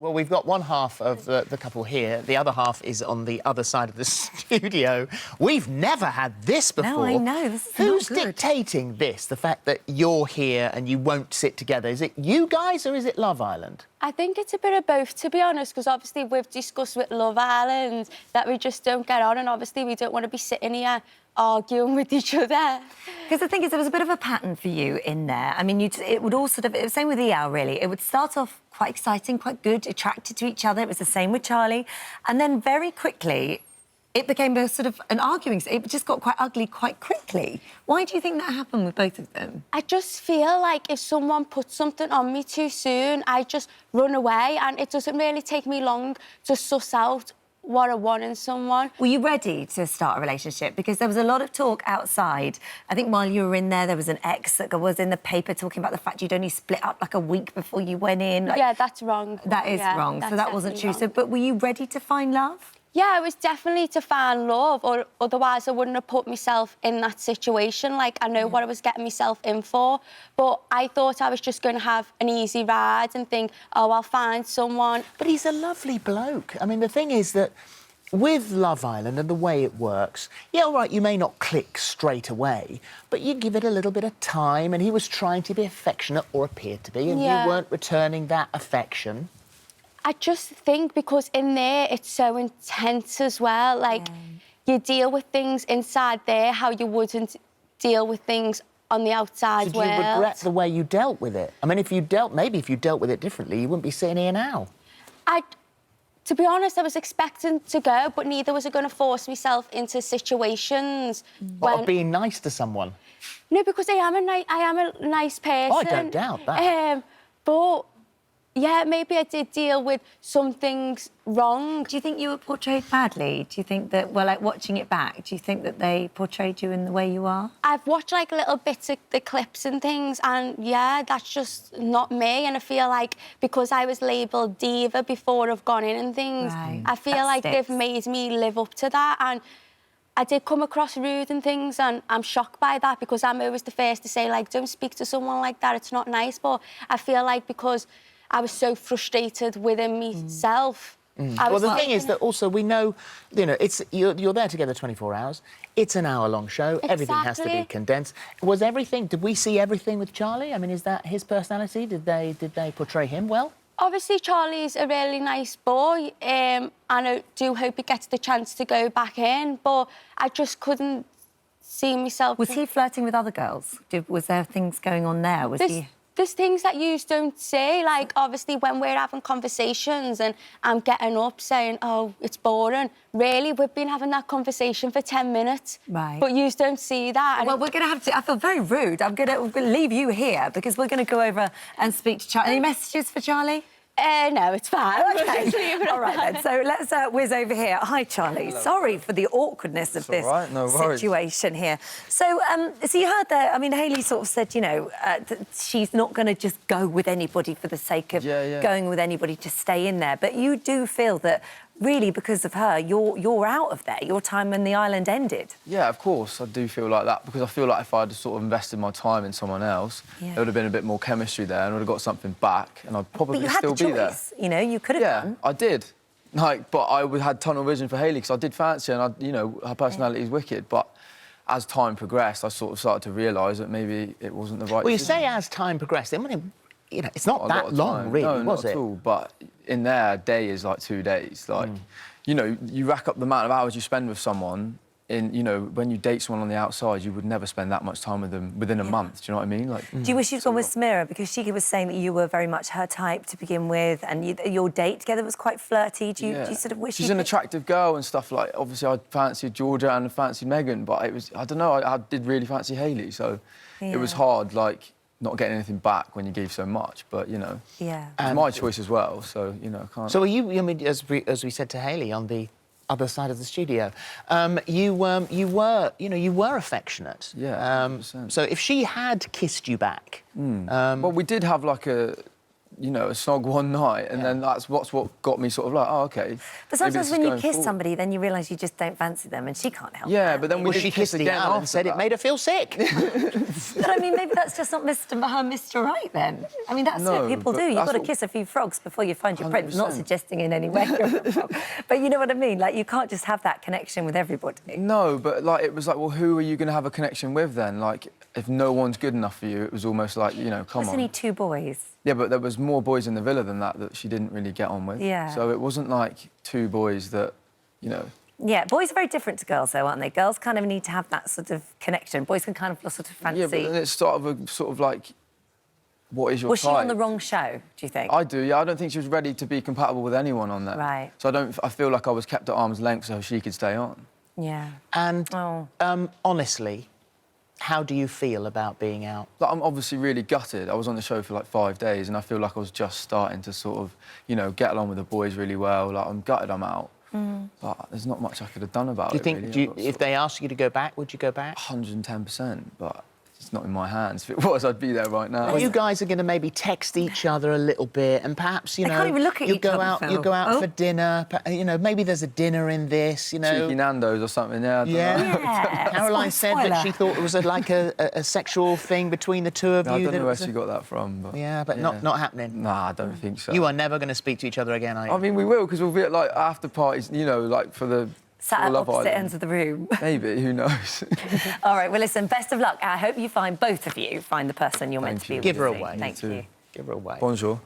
Well, we've got one half of the couple here. The other half is on the other side of the studio. We've never had this before. No, I know. This is Who's not good. dictating this, the fact that you're here and you won't sit together? Is it you guys or is it Love Island? I think it's a bit of both, to be honest, because obviously we've discussed with Love Island that we just don't get on, and obviously we don't want to be sitting here arguing with each other. Because the thing is, there was a bit of a pattern for you in there. I mean, it would all sort of... It was the same with EL, really. It would start off quite exciting, quite good, attracted to each other. It was the same with Charlie. And then very quickly, it became a sort of an arguing... It just got quite ugly quite quickly. Why do you think that happened with both of them? I just feel like if someone puts something on me too soon, I just run away, and it doesn't really take me long to suss out what I want in someone. Were you ready to start a relationship? Because there was a lot of talk outside. I think while you were in there was an ex that was in the paper talking about the fact you'd only split up like a week before you went in. Like, yeah, that's wrong. That is wrong. So that wasn't true. So, but were you ready to find love? Yeah, it was definitely to find love, or otherwise I wouldn't have put myself in that situation. Like, I know what I was getting myself in for, but I thought I was just going to have an easy ride and think, oh, I'll find someone. But he's a lovely bloke. I mean, the thing is that with Love Island and the way it works, yeah, all right, you may not click straight away, but you give it a little bit of time, and he was trying to be affectionate, or appeared to be, and you weren't returning that affection. I just think because in there it's so intense as well. Like, you deal with things inside there how you wouldn't deal with things on the outside world. Did you regret the way you dealt with it? I mean, maybe if you dealt with it differently, you wouldn't be sitting here now. To be honest, I was expecting to go, but neither was I going to force myself into situations Of being nice to someone? No, because I am a nice person. Oh, I don't doubt that. But yeah, maybe I did deal with some things wrong. Do you think you were portrayed badly? Do you think that, well, like, watching it back, do you think that they portrayed you in the way you are? I've watched, like, little bits of the clips and things, and, yeah, that's just not me. And I feel like because I was labelled diva before I've gone in and things, I feel like they've made me live up to that. And I did come across rude and things, and I'm shocked by that because I'm always the first to say, like, don't speak to someone like that, it's not nice. But I feel like because I was so frustrated within myself. Well, the thing is that also we know, you know, you're there together 24 hours. It's an hour-long show. Exactly. Everything has to be condensed. Was everything? Did we see everything with Charlie? I mean, is that his personality? Did they portray him well? Obviously, Charlie's a really nice boy, and I do hope he gets the chance to go back in. But I just couldn't see myself. Was he flirting with other girls? Was there things going on there? There's things that you don't say, like, obviously, when we're having conversations and I'm getting up saying, oh, it's boring. Really, we've been having that conversation for 10 minutes. Right. But you don't see that. Well, we're going to have to... I feel very rude. We're going to leave you here because we're going to go over and speak to Charlie. Any messages for Charlie? No, it's fine. OK. All right, then. So let's whiz over here. Hi, Charlie. Hello. Sorry for the awkwardness of this situation here. So, so you heard that, I mean, Hayley sort of said, you know, that she's not going to just go with anybody for the sake of going with anybody to stay in there. But you do feel that, really, because of her, you're out of there. Your time in the island ended. Yeah, of course, I do feel like that, because I feel like if I'd sort of invested my time in someone else, there would have been a bit more chemistry there, and I would have got something back, and I'd probably still be there. You know, you could have done. Yeah, I did. Like, but I had tunnel vision for Hayley because I did fancy her, and you know, her personality is wicked. But as time progressed, I sort of started to realise that maybe it wasn't the right. Well, you say as time progressed. I mean, you know, it's not that long, really, no, was not it? at all. But in there, a day is like 2 days. Like, you know, you rack up the amount of hours you spend with someone. You know, when you date someone on the outside, you would never spend that much time with them within a month. Do you know what I mean? Like, do you wish you'd gone with Samira? Because she was saying that you were very much her type to begin with, and your date together was quite flirty. Do you sort of wish she's an attractive girl and stuff, like, obviously I fancied Georgia and I fancied Megan, but it was, I don't know, I did really fancy Hayley, so it was hard, like, not getting anything back when you gave so much, but, you know, it's my choice as well, so, you know, I can't... So are you, I mean, as we said to Hayley on the other side of the studio, you were affectionate. Yeah, 100%. So if she had kissed you back... Well, we did have, like, you know, a snog one night, and then that's what got me sort of like, oh, OK. But sometimes when you kiss somebody, then you realise you just don't fancy them, and she can't help that. But then we she kissed again and said it made her feel sick. But, I mean, maybe that's just not Mr. Right, then. I mean, that's what people do. You've got to kiss a few frogs before you find your prince. Not suggesting in any way you're a frog. But you know what I mean? Like, you can't just have that connection with everybody. No, but, like, it was like, well, who are you going to have a connection with then? Like, if no one's good enough for you, it was almost like, you know, come on. There's only 2 boys. Yeah, but there was more boys in the villa than that she didn't really get on with. Yeah. So it wasn't like 2 boys that, you know... Yeah, boys are very different to girls, though, aren't they? Girls kind of need to have that sort of connection. Boys can kind of sort of fancy... Yeah, but then it's sort of like, what is your type? Was she on the wrong show, do you think? I do, yeah. I don't think she was ready to be compatible with anyone on there. Right. So I feel like I was kept at arm's length so she could stay on. Yeah. And, honestly, how do you feel about being out? Like, I'm obviously really gutted. I was on the show for like 5 days and I feel like I was just starting to sort of, you know, get along with the boys really well. Like, I'm gutted I'm out. But there's not much I could have done about it. Do you think, if they asked you to go back, would you go back? 110%, but it's not in my hands. If it was, I'd be there right now. Well, you guys are going to maybe text each other a little bit, and perhaps, you know, can't even look at you go out for dinner. You know, maybe there's a dinner in this. You know, cheeky Nando's or something. Yeah. I don't know. Caroline said that she thought it was like a sexual thing between the two of you. I don't know where she got that from. But, but not happening. Nah, I don't think so. You are never going to speak to each other again, are you? I mean, we will, because we'll be at like after parties. You know, like for the. Sat at opposite ends of the room. Maybe, who knows? All right, well, listen, best of luck. I hope you both of you find the person you're meant to be with. Give her away. Thank you. Give her away. Bonjour.